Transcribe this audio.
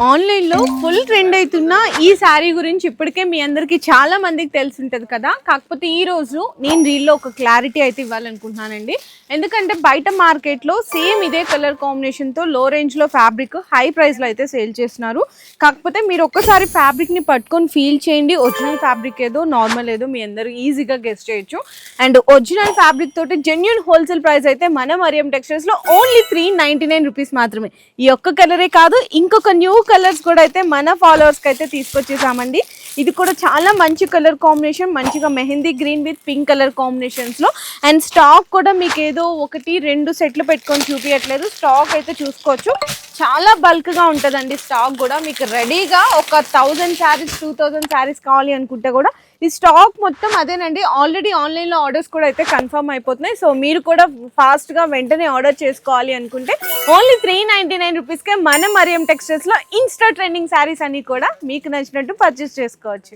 ఆన్లైన్లో full trend అవుతున్న ఈ శారీ గురించి ఇప్పటికే మీ అందరికీ చాలా మందికి తెలిసి ఉంటుంది కదా. కాకపోతే ఈరోజు నేను రీల్లో ఒక క్లారిటీ అయితే ఇవ్వాలనుకుంటున్నానండి. ఎందుకంటే బయట మార్కెట్లో సేమ్ ఇదే కలర్ కాంబినేషన్తో లో రేంజ్లో ఫ్యాబ్రిక్ హై ప్రైస్లో అయితే సేల్ చేస్తున్నారు. కాకపోతే మీరు ఒక్కసారి ఫ్యాబ్రిక్ని పట్టుకొని ఫీల్ చేయండి. ఒరిజినల్ ఫ్యాబ్రిక్ ఏదో నార్మల్ ఏదో మీ అందరూ ఈజీగా గెస్ చేయొచ్చు. అండ్ ఒరిజినల్ ఫ్యాబ్రిక్ తోటి జెన్యూన్ హోల్సేల్ ప్రైస్ అయితే మన మరియం టెక్స్టైల్స్లో ఓన్లీ 399 రూపీస్ మాత్రమే. ఈ ఒక్క కలరే కాదు, ఇంకొక న్యూ కలర్స్ కూడా అయితే మన ఫాలోవర్స్ కి అయితే తీసుకొచ్చేసామండి. ఇది కూడా చాలా మంచి కలర్ కాంబినేషన్, మంచిగా mehndi green with pink colour combinations లో. అండ్ స్టాక్ కూడా మీకు ఏదో 1-2 సెట్లు పెట్టుకొని చూపించట్లేదు, స్టాక్ అయితే చూసుకోవచ్చు. చాలా బల్క్ గా ఉంటుందండి స్టాక్ కూడా. మీకు రెడీగా ఒక 1000 శారీస్ 2000 శారీస్ కావాలి అనుకుంటే కూడా ఈ స్టాక్ మొత్తం అదేనండి. ఆల్రెడీ ఆన్లైన్లో ఆర్డర్స్ కూడా అయితే కన్ఫర్మ్ అయిపోతున్నాయి. సో మీరు కూడా ఫాస్ట్గా వెంటనే ఆర్డర్ చేసుకోవాలి అనుకుంటే ఓన్లీ 399 రూపీస్కే మన మరియం టెక్స్టైల్స్లో ఇన్స్టా ట్రెండింగ్ శారీస్ అన్ని కూడా మీకు నచ్చినట్టు పర్చేస్ చేసుకోవచ్చు.